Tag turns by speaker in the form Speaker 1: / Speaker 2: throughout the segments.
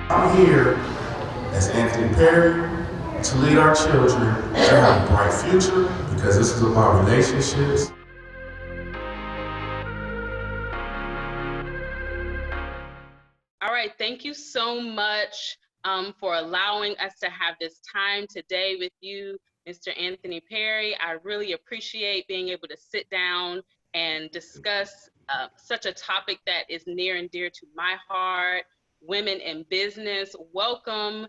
Speaker 1: I'm here as Anthony Perry to lead our children to have a bright future because this is about relationships.
Speaker 2: All right, thank you so much for allowing us to have this time today with you, Mr. Anthony Perry. I really appreciate being able to sit down and discuss such a topic that is near and dear to my heart, women in business. Welcome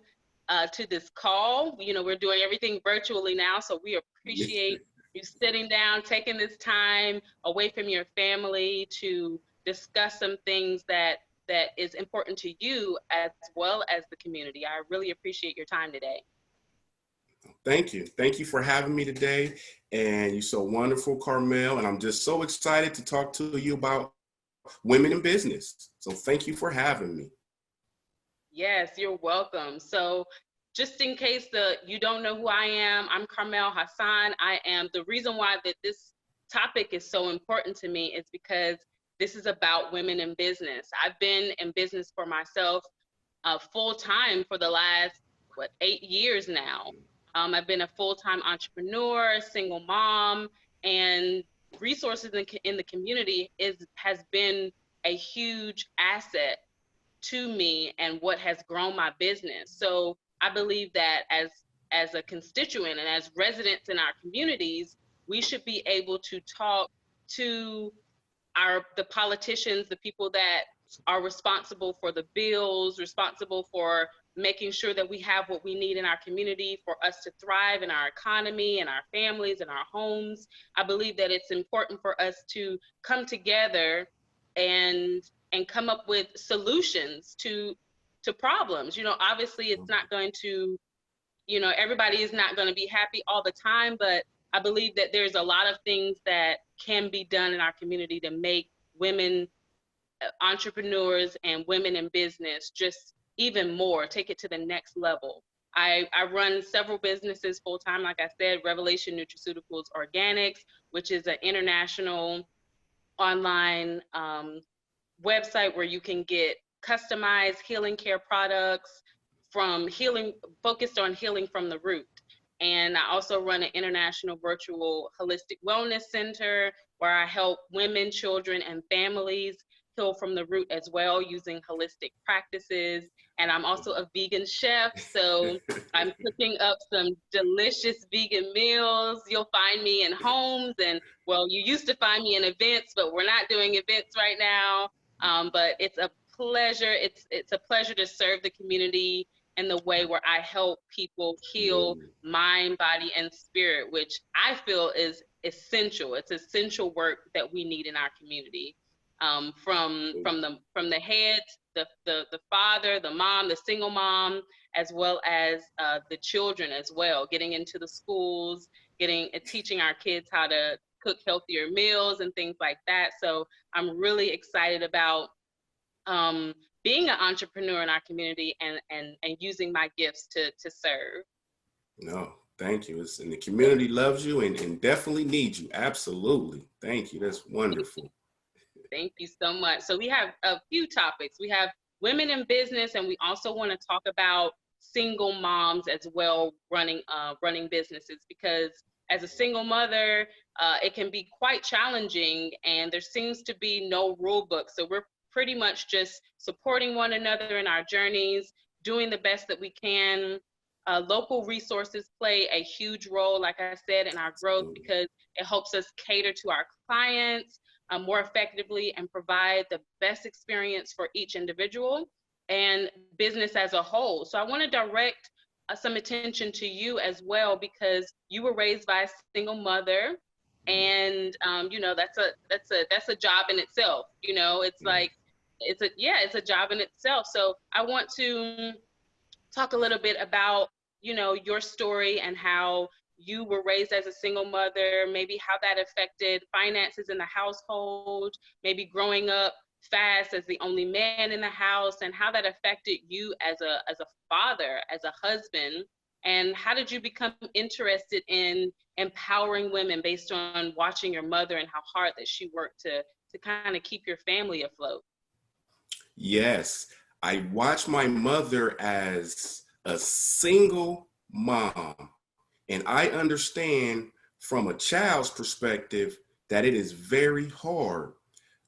Speaker 2: to this call. You know, we're doing everything virtually now, so we appreciate you sitting down, taking this time away from your family to discuss some things that is important to you as well as the community. I really appreciate your time today.
Speaker 3: Thank you. Thank you for having me today. And you're so wonderful, Carmelle. And I'm just so excited to talk to you about women in business. So thank you for having me.
Speaker 2: Yes, you're welcome. So just in case you don't know who I am, I'm Carmelle Hasan. I am the reason why that this topic is so important to me is because this is about women in business. I've been in business for myself full time for the last 8 years now. I've been a full-time entrepreneur, single mom, and resources in the community has been a huge asset to me and what has grown my business. So I believe that as a constituent and as residents in our communities, we should be able to talk to the politicians, the people that are responsible for the bills, responsible for making sure that we have what we need in our community for us to thrive in our economy and our families and our homes. I believe that it's important for us to come together and come up with solutions to problems. You know, obviously it's not going to, you know, everybody is not going to be happy all the time, but I believe that there's a lot of things that can be done in our community to make women entrepreneurs and women in business just even more, take it to the next level. I run several businesses full time, like I said, Revelation Nutraceuticals Organix, which is an international online website where you can get customized healing care products from healing, focused on healing from the root. And I also run an international virtual holistic wellness center where I help women, children, and families heal from the root as well using holistic practices. And I'm also a vegan chef, so I'm cooking up some delicious vegan meals. You'll find me in homes, and well, you used to find me in events, but we're not doing events right now. But it's a pleasure. It's a pleasure to serve the community in the way where I help people heal mind, body, and spirit, which I feel is essential. It's essential work that we need in our community. From the head, the father, the mom, the single mom, as well as the children as well. Getting into the schools, teaching our kids how to cook healthier meals and things like that. So I'm really excited about being an entrepreneur in our community and using my gifts to serve.
Speaker 3: No, thank you. And the community loves you and definitely needs you. Absolutely. Thank you. That's wonderful.
Speaker 2: Thank you so much. So we have a few topics. We have women in business, and we also want to talk about single moms as well running businesses, because as a single mother, it can be quite challenging, and there seems to be no rule book. So we're pretty much just supporting one another in our journeys, doing the best that we can. Local resources play a huge role, like I said, in our growth because it helps us cater to our clients more effectively and provide the best experience for each individual and business as a whole. So I want to direct some attention to you as well, because you were raised by a single mother, and you know, that's a job in itself. You know, it's like it's a job in itself. So I want to talk a little bit about, you know, your story and how you were raised as a single mother, maybe how that affected finances in the household, maybe growing up fast as the only man in the house, and how that affected you as a father, as a husband, and how did you become interested in empowering women based on watching your mother and how hard that she worked to kind of keep your family afloat?
Speaker 3: Yes. I watched my mother as a single mom, and I understand from a child's perspective that it is very hard.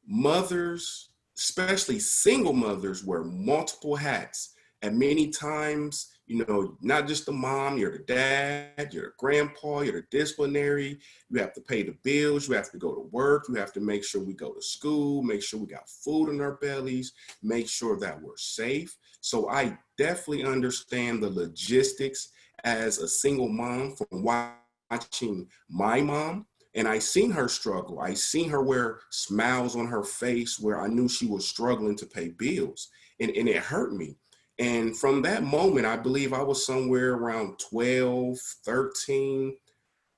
Speaker 3: Mothers, especially single mothers, wear multiple hats. And many times, you know, not just the mom, you're the dad, you're the grandpa, you're the disciplinary. You have to pay the bills, you have to go to work, you have to make sure we go to school, make sure we got food in our bellies, make sure that we're safe. So I definitely understand the logistics as a single mom from watching my mom, and I seen her struggle. I seen her wear smiles on her face where I knew she was struggling to pay bills. And it hurt me. And from that moment, I believe I was somewhere around 12, 13.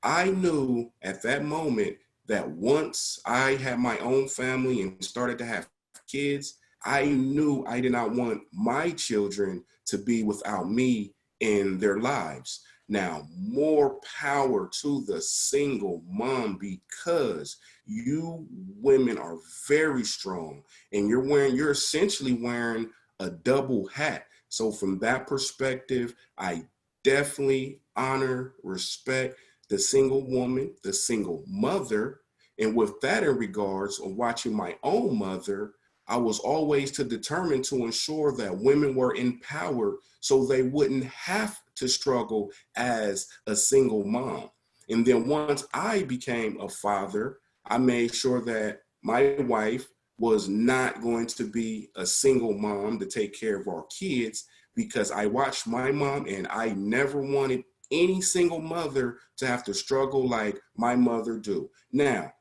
Speaker 3: I knew at that moment that once I had my own family and started to have kids, I knew I did not want my children to be without me in their lives. Now, more power to the single mom, because you women are very strong and you're essentially wearing a double hat. So from that perspective, I definitely honor, respect the single woman, the single mother. And with that in regards of watching my own mother, I was always determined to ensure that women were empowered so they wouldn't have to struggle as a single mom. And then once I became a father, I made sure that my wife was not going to be a single mom to take care of our kids, because I watched my mom and I never wanted any single mother to have to struggle like my mother do. Now,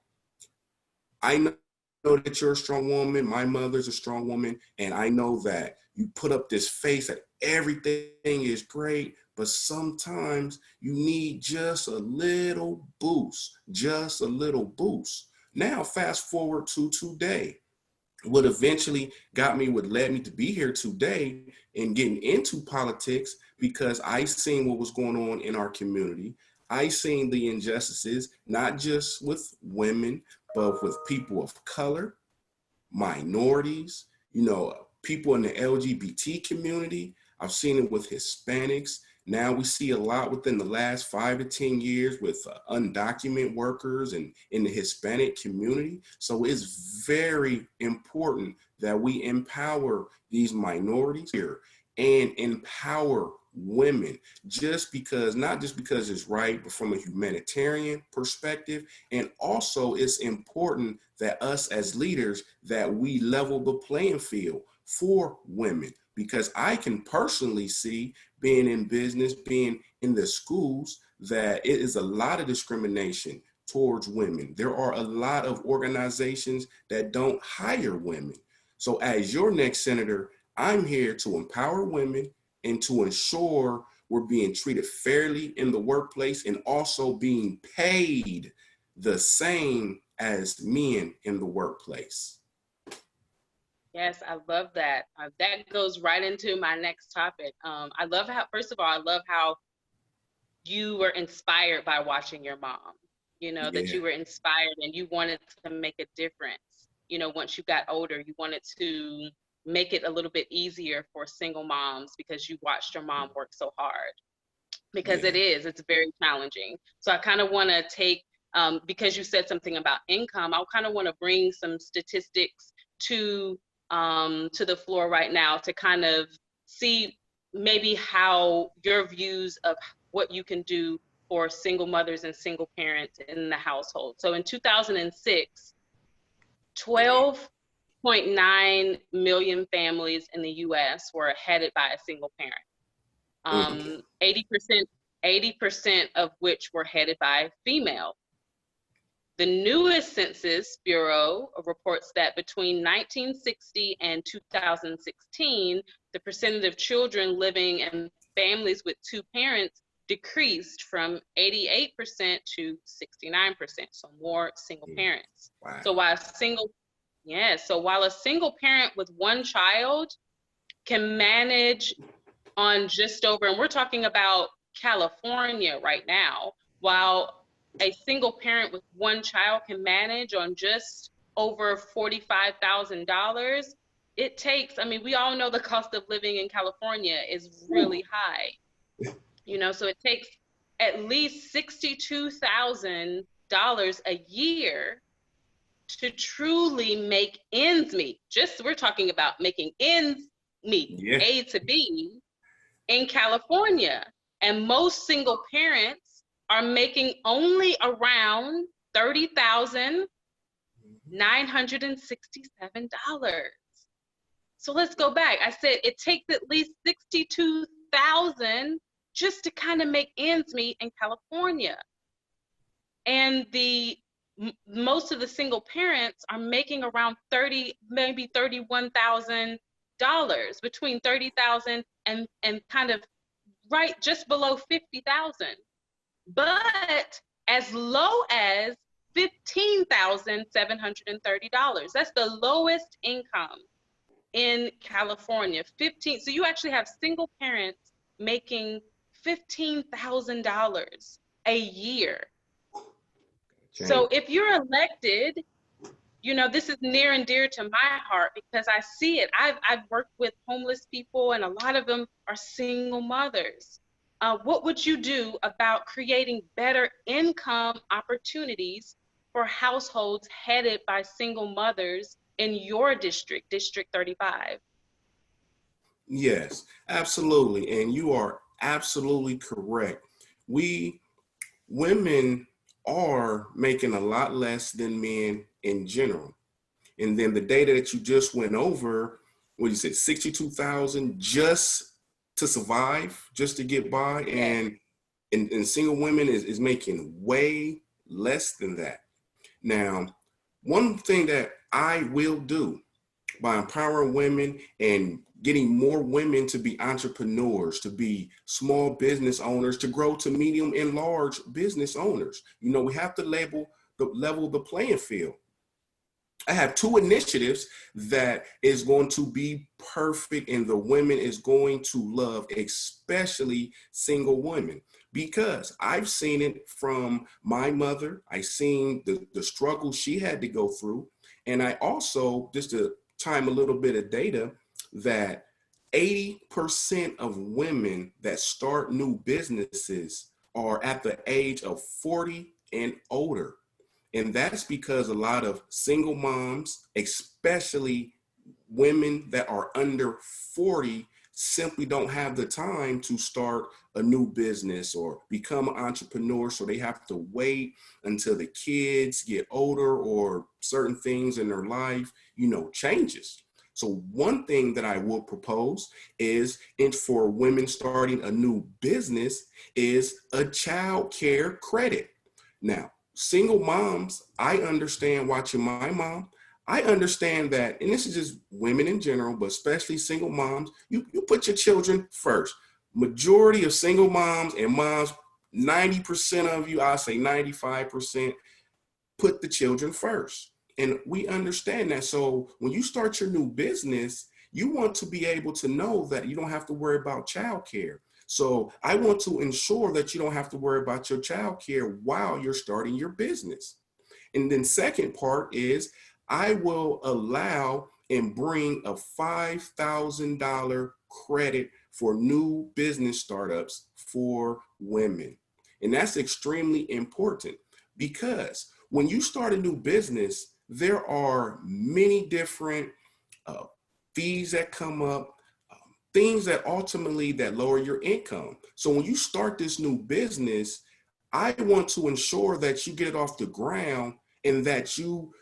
Speaker 3: I know that you're a strong woman. My mother's a strong woman. And I know that you put up this face that everything is great, but sometimes you need just a little boost, just a little boost. Now, fast forward to today. What eventually what led me to be here today and getting into politics, because I seen what was going on in our community. I seen the injustices, not just with women, but with people of color, minorities, you know, people in the LGBT community. I've seen it with Hispanics. Now we see a lot within the last 5 to 10 years with undocumented workers and in the Hispanic community. So it's very important that we empower these minorities here and empower women, not just because it's right, but from a humanitarian perspective. And also it's important that us as leaders, that we level the playing field for women, because I can personally see, being in business, being in the schools, that it is a lot of discrimination towards women. There are a lot of organizations that don't hire women. So as your next senator, I'm here to empower women and to ensure we're being treated fairly in the workplace and also being paid the same as men in the workplace.
Speaker 2: Yes, I love that. That goes right into my next topic. I love how, first of all, I love how you were inspired by watching your mom, you know, that
Speaker 3: Yeah.
Speaker 2: you were inspired and you wanted to make a difference. You know, once you got older, you wanted to make it a little bit easier for single moms because you watched your mom work so hard. Because
Speaker 3: Yeah.
Speaker 2: it's very challenging. So I kind of want to take, because you said something about income, I kind of want to bring some statistics to the floor right now to kind of see maybe how your views of what you can do for single mothers and single parents in the household. So in 2006, 12.9 million families in the US were headed by a single parent. 80% of which were headed by female. The newest Census Bureau reports that between 1960 and 2016, the percentage of children living in families with two parents decreased from 88% to 69%, so more single parents.
Speaker 3: Wow.
Speaker 2: So while a single parent with one child can manage on just over, and we're talking about California right now, while a single parent with one child can manage on just over $45,000, it takes, I mean, we all know the cost of living in California is really high, you know, so it takes at least $62,000 a year to truly make ends meet. Just, we're talking about making ends meet,
Speaker 3: Yeah.
Speaker 2: A to B, in California. And most single parents are making only around $30,967. So let's go back. I said it takes at least 62,000 just to kind of make ends meet in California. And most of the single parents are making around 30, maybe $31,000, between 30,000 and kind of right just below 50,000. But as low as $15,730. That's the lowest income in California. 15. So you actually have single parents making $15,000 a year. So if you're elected, you know, this is near and dear to my heart because I see it. I've worked with homeless people, and a lot of them are single mothers. What would you do about creating better income opportunities for households headed by single mothers in your district, District 35?
Speaker 3: Yes, absolutely. And you are absolutely correct. We women are making a lot less than men in general. And then the data that you just went over, what you said, 62,000 just to survive, just to get by.
Speaker 2: Yes.
Speaker 3: And single women is making way less than that. Now, one thing that I will do by empowering women and getting more women to be entrepreneurs, to be small business owners, to grow to medium and large business owners. You know, we have to level the playing field. I have two initiatives that is going to be perfect and the women is going to love, especially single women, because I've seen it from my mother. I've seen the struggle she had to go through. And I also, just to time a little bit of data, that 80% of women that start new businesses are at the age of 40 and older. And that's because a lot of single moms, especially women that are under 40, simply don't have the time to start a new business or become an entrepreneur. So they have to wait until the kids get older or certain things in their life, you know, changes. So one thing that I will propose is, and for women starting a new business, is a child care credit. Now, single moms, I understand watching my mom. I understand that, and this is just women in general, but especially single moms, you put your children first. Majority of single moms and moms, 90% of you, I'll say 95%, put the children first. And we understand that. So when you start your new business, you want to be able to know that you don't have to worry about childcare. So I want to ensure that you don't have to worry about your childcare while you're starting your business. And then second part is I will allow and bring a $5,000 credit for new business startups for women. And that's extremely important because when you start a new business, there are many different uh, fees that come up, things that ultimately that lower your income. So when you start this new business, I want to ensure that you get it off the ground and that you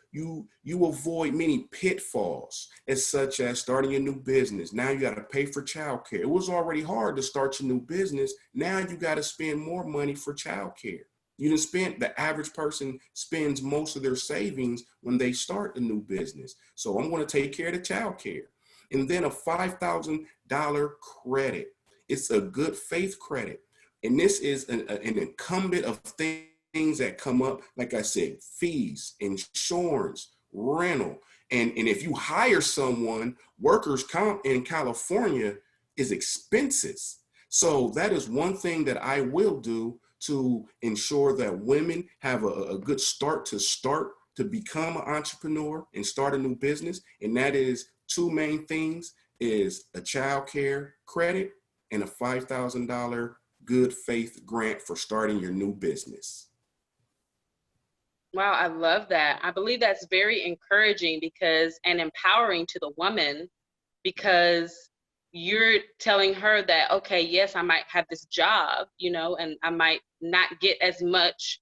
Speaker 3: avoid many pitfalls, as such as starting a new business. Now you got to pay for childcare. It was already hard to start your new business. Now you got to spend more money for childcare. The average person spends most of their savings when they start a new business. So I'm going to take care of the childcare. And then a $5,000 credit. It's a good faith credit. And this is an incumbent of things that come up, like I said, fees, insurance, rental. And if you hire someone, workers' comp in California is expenses. So that is one thing that I will do to ensure that women have a good start to become an entrepreneur and start a new business. And that is two main things is a child care credit and a $5,000 good faith grant for starting your new business.
Speaker 2: Wow, I love that. I believe that's very encouraging because and empowering to the woman, because you're telling her that, okay, yes, I might have this job, you know, and I might not get as much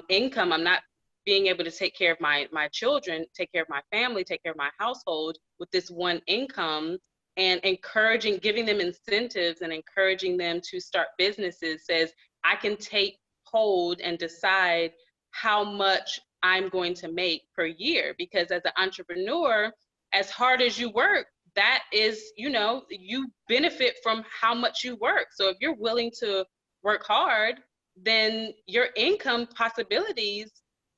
Speaker 2: income. I'm not being able to take care of my children, take care of my family, take care of my household with this one income, and encouraging, giving them incentives and encouraging them to start businesses says, I can take hold and decide how much I'm going to make per year. Because as an entrepreneur, as hard as you work, that is, you know, you benefit from how much you work. So if you're willing to work hard, then your income possibilities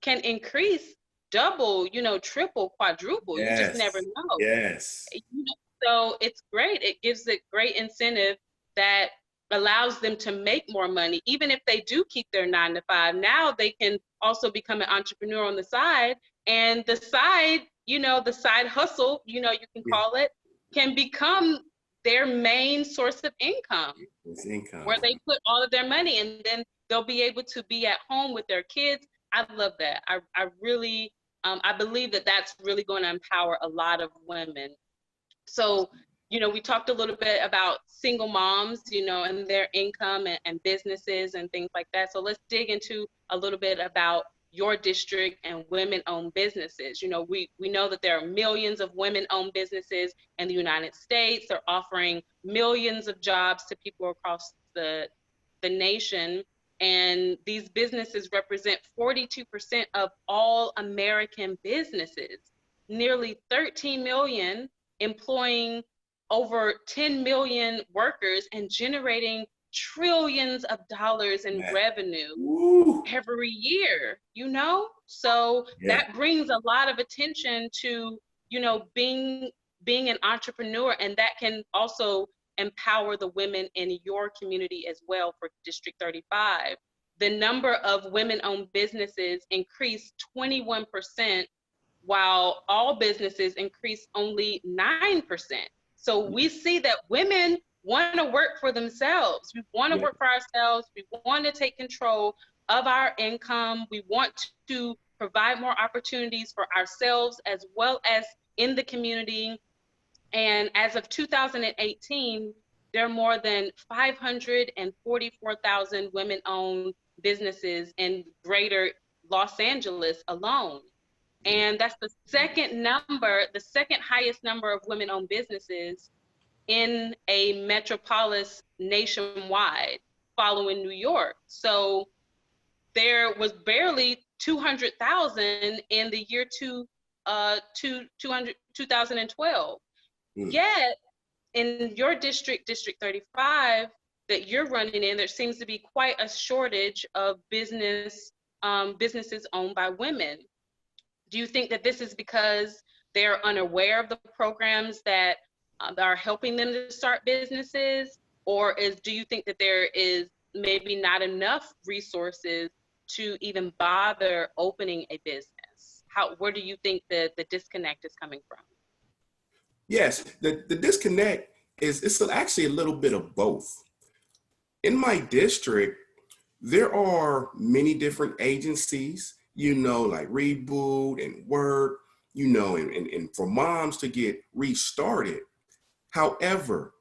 Speaker 2: can increase, double, you know, triple, quadruple. You just never
Speaker 3: Yes,
Speaker 2: know.
Speaker 3: yes.
Speaker 2: You know, so it's great. It gives it great incentive that allows them to make more money. Even if they do keep their 9 to 5, now they can also become an entrepreneur on the side. And the side, you know, the side hustle, you know, you can
Speaker 3: Yeah,
Speaker 2: call it, can become their main source of income,
Speaker 3: it's income.
Speaker 2: where they put all of their money, and then they'll be able to be at home with their kids. I love that. I really, I believe that that's really going to empower a lot of women. So, you know, we talked a little bit about single moms, you know, and their income and businesses and things like that. So let's dig into a little bit about your district and women-owned businesses. You know, we know that there are millions of women-owned businesses in the United States. They're offering millions of jobs to people across the nation. And these businesses represent 42% of all American businesses, nearly 13 million, employing over 10 million workers and generating trillions of dollars in
Speaker 3: Man.
Speaker 2: revenue
Speaker 3: Woo.
Speaker 2: every year, you know? So
Speaker 3: Yeah.
Speaker 2: that brings a lot of attention to, you know, being an entrepreneur, and that can also empower the women in your community as well. For District 35, the number of women-owned businesses increased 21%, while all businesses increased only 9%. So we see that women want to work for themselves. We want to
Speaker 3: Yeah.
Speaker 2: work for ourselves. We want to take control of our income. We want to provide more opportunities for ourselves as well as in the community. And as of 2018, there are more than 544,000 women-owned businesses in greater Los Angeles alone. And that's the second highest number of women-owned businesses in a metropolis nationwide, following New York. So there was barely 200,000 in the year 2012. Yet in your district, District 35, that you're running in, there seems to be quite a shortage of businesses owned by women. Do you think that this is because they're unaware of the programs that are helping them to start businesses? Or do you think that there is maybe not enough resources to even bother opening a business? Where do you think the disconnect is coming from?
Speaker 3: Yes, the disconnect it's actually a little bit of both. In my district, there are many different agencies, you know, like Reboot and Work, you know, and for moms to get restarted. However,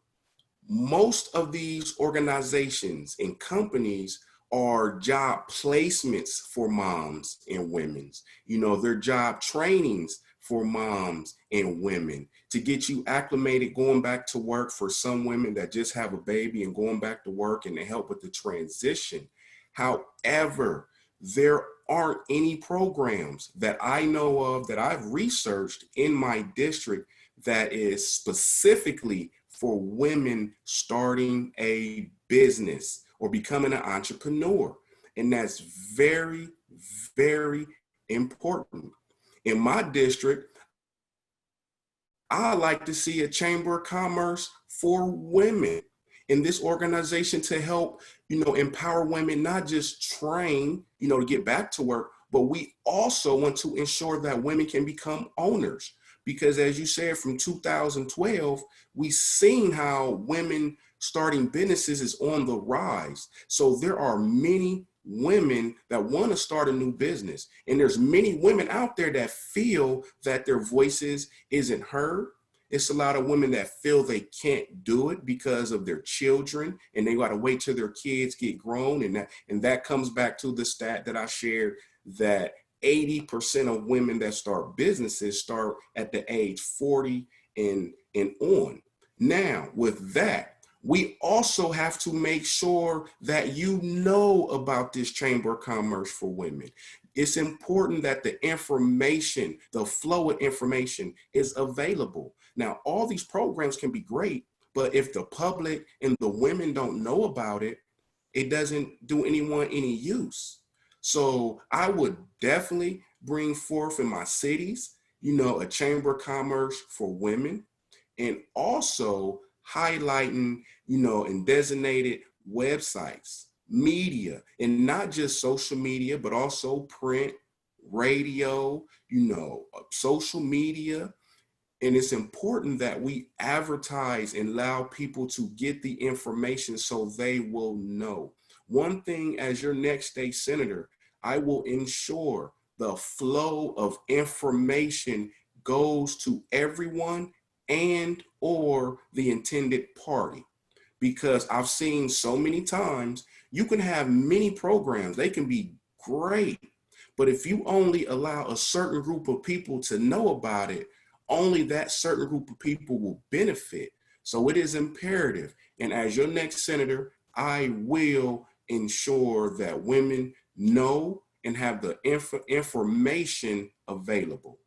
Speaker 3: most of these organizations and companies are job placements for moms and women. You know, they're job trainings for moms and women to get you acclimated going back to work, for some women that just have a baby and going back to work, and to help with the transition. However, there aren't any programs that I know of that I've researched in my district that is specifically for women starting a business or becoming an entrepreneur. And that's very, very important. In my district, I like to see a chamber of commerce for women in this organization to help, you know, empower women, not just train, you know, to get back to work, but we also want to ensure that women can become owners. because as you said, from 2012, we've seen how women starting businesses is on the rise. So there are many women that want to start a new business, and there's many women out there that feel that their voices isn't heard. It's a lot of women that feel they can't do it because of their children, and they got to wait till their kids get grown. And that comes back to the stat that I shared, that 80% of women that start businesses start at the age 40 and on. Now, with that, we also have to make sure that you know about this Chamber of Commerce for Women. It's important that the information, the flow of information is available. Now, all these programs can be great, but if the public and the women don't know about it, it doesn't do anyone any use. So I would definitely bring forth in my cities, a Chamber of Commerce for women, and also highlighting, in designated websites, media, and not just social media, but also print, radio, social media. And it's important that we advertise and allow people to get the information so they will know. One thing, as your next state senator, I will ensure the flow of information goes to everyone and or the intended party. Because I've seen so many times, you can have many programs, they can be great, but if you only allow a certain group of people to know about it, only that certain group of people will benefit. So it is imperative. And as your next senator, I will ensure that women know and have the information available.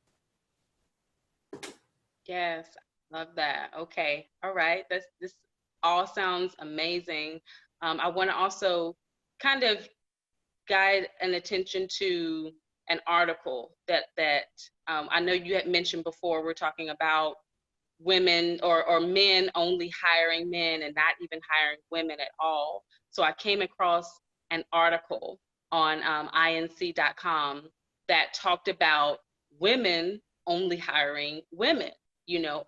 Speaker 2: Yes, love that. Okay, all right. This all sounds amazing. I want to also kind of guide an attention to an article that I know you had mentioned before. We're talking about women or men only hiring men and not even hiring women at all. So I came across an article on inc.com that talked about women only hiring women,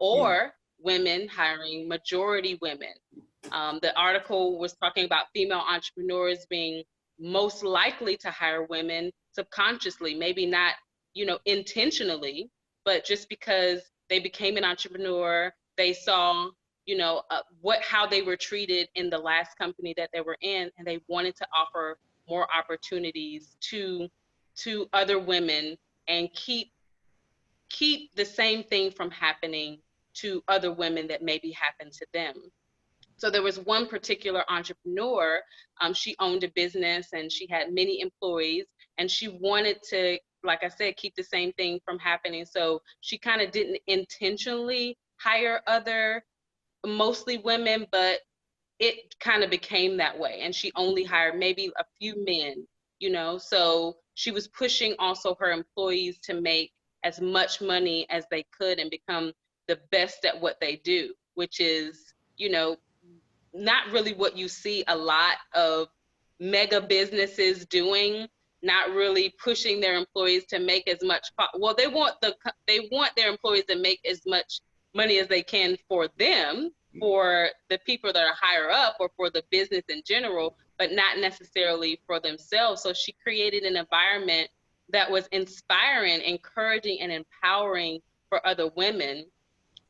Speaker 2: or women hiring majority women. The article was talking about female entrepreneurs being most likely to hire women subconsciously, maybe not, intentionally, but just because they became an entrepreneur, they saw, how they were treated in the last company that they were in, and they wanted to offer more opportunities to other women and keep the same thing from happening to other women that maybe happened to them. So there was one particular entrepreneur, she owned a business and she had many employees, and she wanted to, like I said, keep the same thing from happening. So she kind of didn't intentionally hire other, mostly women, but it kind of became that way. And she only hired maybe a few men, so she was pushing also her employees to make as much money as they could and become the best at what they do, which is, not really what you see a lot of mega businesses doing, not really pushing their employees to make as much well, they want their employees to make as much money as they can for them, for the people that are higher up or for the business in general, but not necessarily for themselves. So she created an environment that was inspiring, encouraging, and empowering for other women,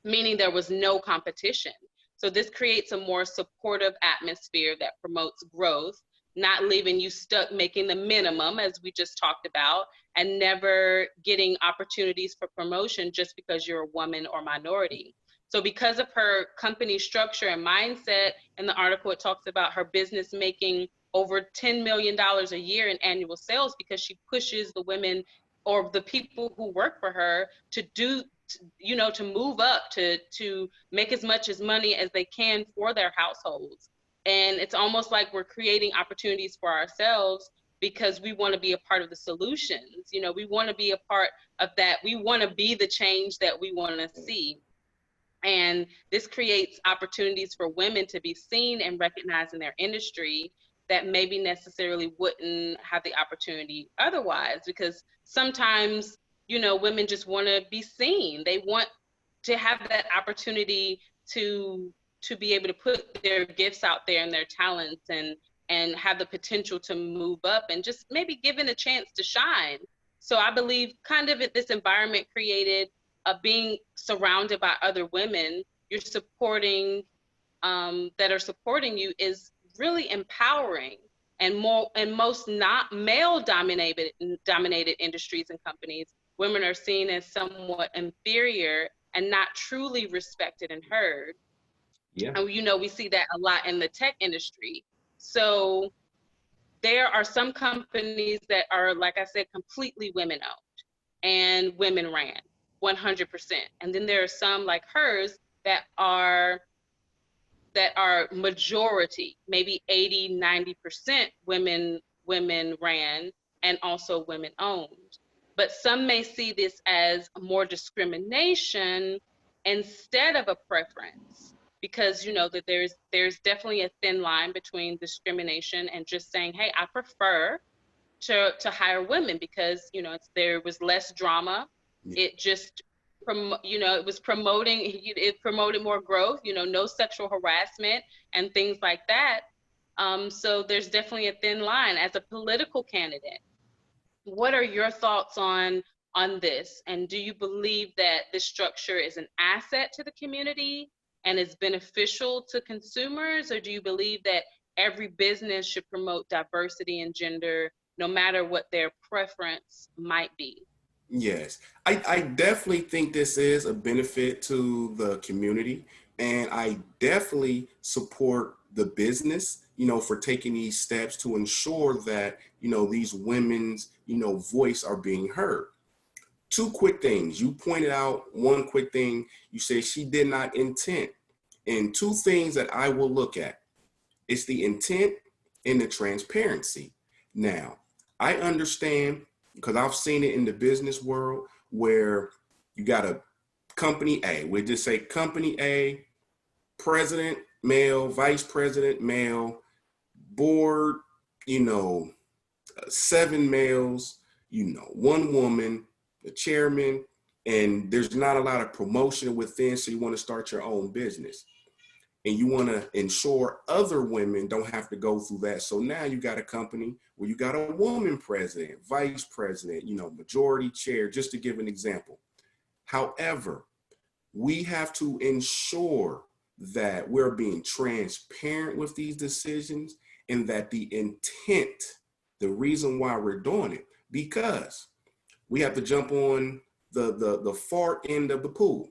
Speaker 2: meaning there was no competition. So this creates a more supportive atmosphere that promotes growth, not leaving you stuck making the minimum, as we just talked about, and never getting opportunities for promotion just because you're a woman or minority. So because of her company structure and mindset, in the article it talks about her business making over $10 million a year in annual sales, because she pushes the women or the people who work for her to do, to move up, to make as much as money as they can for their households. And it's almost like we're creating opportunities for ourselves because we want to be a part of the solutions. We want to be a part of that. We want to be the change that we want to see. And this creates opportunities for women to be seen and recognized in their industry that maybe necessarily wouldn't have the opportunity otherwise, because sometimes you know, women just want to be seen. They want to have that opportunity to be able to put their gifts out there and their talents and have the potential to move up and just maybe given a chance to shine. So I believe kind of this environment created being surrounded by other women you're supporting, that are supporting you, is really empowering. And more and most not male dominated industries and companies, women are seen as somewhat inferior and not truly respected and heard.
Speaker 3: Yeah.
Speaker 2: And you know, we see that a lot in the tech industry. So there are some companies that are, like I said, completely women owned and women ran 100%. And then there are some like hers that are majority, maybe 80-90% women ran and also women owned. But some may see this as more discrimination instead of a preference, because you know that there's definitely a thin line between discrimination and just saying, hey, I prefer to hire women because, you know, there was less drama.
Speaker 3: Yeah.
Speaker 2: It just you know, it promoted more growth, you know, no sexual harassment and things like that. So there's definitely a thin line. As a political candidate, what are your thoughts on this? And do you believe that this structure is an asset to the community and is beneficial to consumers? Or do you believe that every business should promote diversity and gender, no matter what their preference might be?
Speaker 3: Yes, I definitely think this is a benefit to the community, and I definitely support the business, you know, for taking these steps to ensure that, you know, these women's, you know, voice are being heard. Two quick things. You pointed out one quick thing. You said she did not intend. And two things that I will look at. It's the intent and the transparency. Now, I understand because I've seen it in the business world where you got a company A. We just say company A, president male, vice president male, board, you know, 7 males, you know, 1 woman, the chairman, and there's not a lot of promotion within, so you want to start your own business. And you want to ensure other women don't have to go through that. So now you got a company where you got a woman president, vice president, you know, majority chair, just to give an example. However, we have to ensure that we're being transparent with these decisions and that the intent, the reason why we're doing it, because we have to jump on the far end of the pool.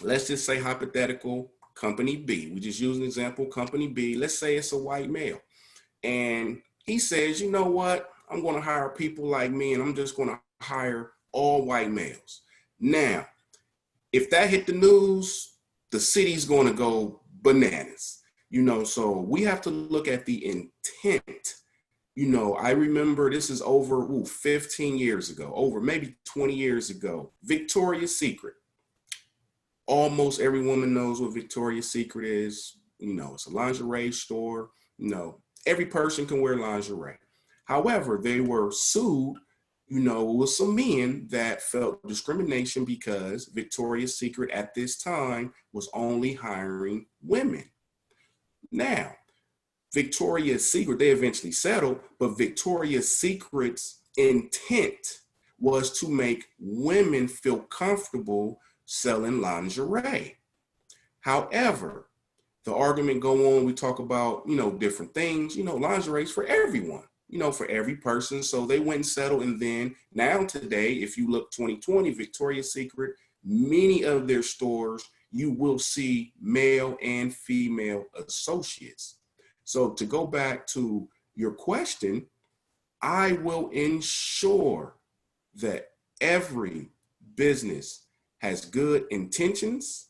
Speaker 3: Let's just say hypothetical, company B. We just use an example, company B. Let's say it's a white male. And he says, you know what? I'm going to hire people like me and I'm just going to hire all white males. Now, if that hit the news, the city's going to go bananas. You know, so we have to look at the intent. You know, I remember this is over 15 years ago, over maybe 20 years ago, Victoria's Secret. Almost every woman knows what Victoria's Secret is. You know, it's a lingerie store. You know, every person can wear lingerie. However, they were sued, you know, with some men that felt discrimination because Victoria's Secret at this time was only hiring women. Now, Victoria's Secret, they eventually settled, but Victoria's Secret's intent was to make women feel comfortable selling lingerie. However, the argument go on, we talk about, you know, different things, you know, lingerie's for everyone, you know, for every person. So they went and settled. And then now today, if you look 2020, Victoria's Secret, many of their stores, you will see male and female associates. So to go back to your question, I will ensure that every business has good intentions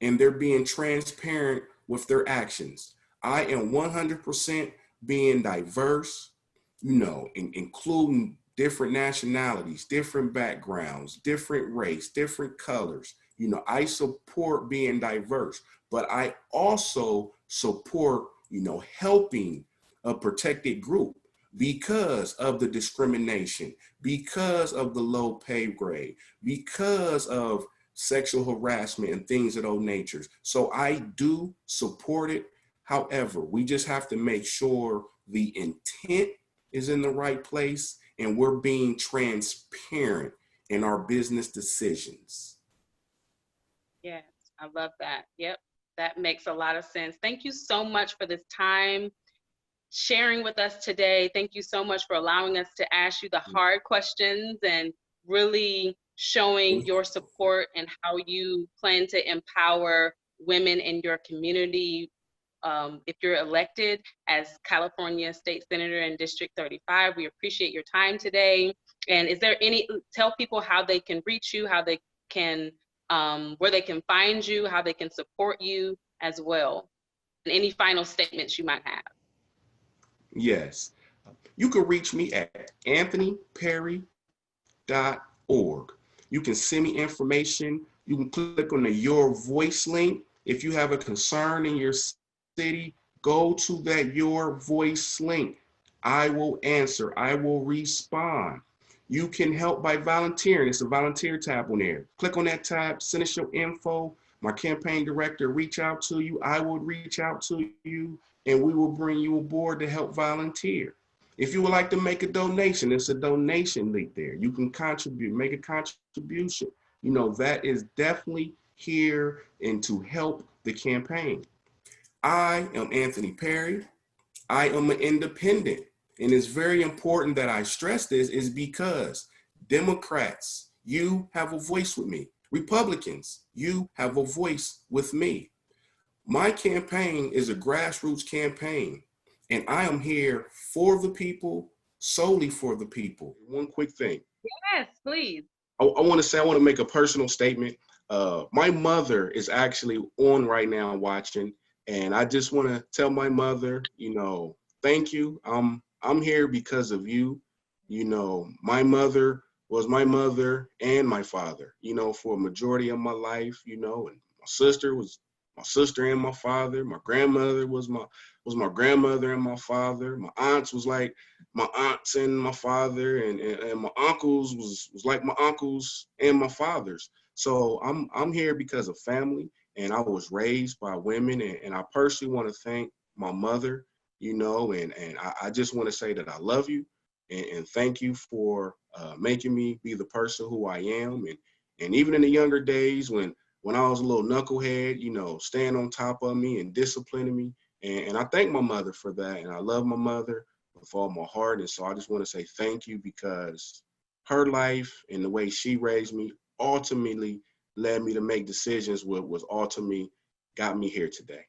Speaker 3: and they're being transparent with their actions. I am 100% being diverse, you know, including different nationalities, different backgrounds, different race, different colors. You know, I support being diverse, but I also support, you know, helping a protected group. because of the discrimination, because of the low pay grade, because of sexual harassment and things of those natures. So I do support it. However, we just have to make sure the intent is in the right place and we're being transparent in our business decisions.
Speaker 2: Yes, I love that. Yep, that makes a lot of sense. Thank you so much for this time sharing with us today. Thank you so much for allowing us to ask you the hard questions and really showing your support and how you plan to empower women in your community. If you're elected as California State Senator in District 35, we appreciate your time today. And is there tell people how they can reach you, how they can, where they can find you, how they can support you as well, and any final statements you might have.
Speaker 3: Yes. You can reach me at anthonyperry.org. You can send me information. You can click on the Your Voice link. If you have a concern in your city, go to that Your Voice link. I will answer. I will respond. You can help by volunteering. It's a volunteer tab on there. Click on that tab, send us your info. My campaign director reach out to you. I will reach out to you, and we will bring you aboard to help volunteer. If you would like to make a donation, it's a donation link there. You can contribute, make a contribution. You know, that is definitely here and to help the campaign. I am Anthony Perry. I am an independent. And it's very important that I stress this is because Democrats, you have a voice with me. Republicans, you have a voice with me. My campaign is a grassroots campaign, and I am here for the people, solely for the people. One quick thing.
Speaker 2: Yes, please.
Speaker 3: I want to make a personal statement. My mother is actually on right now watching, and I just want to tell my mother, you know, thank you. I'm here because of you. You know, my mother was my mother and my father, you know, for a majority of my life, you know, and my sister was my sister and my father. My grandmother was my grandmother and my father. My aunts was like my aunts and my father, and my uncles was like my uncles and my fathers. So I'm here because of family, and I was raised by women, and I personally want to thank my mother, you know, and I just want to say that I love you, and thank you for making me be the person who I am, and even in the younger days when I was a little knucklehead, you know, staying on top of me and disciplining me. And I thank my mother for that. And I love my mother with all my heart. And so I just want to say thank you, because her life and the way she raised me ultimately led me to make decisions what was ultimately got me here today.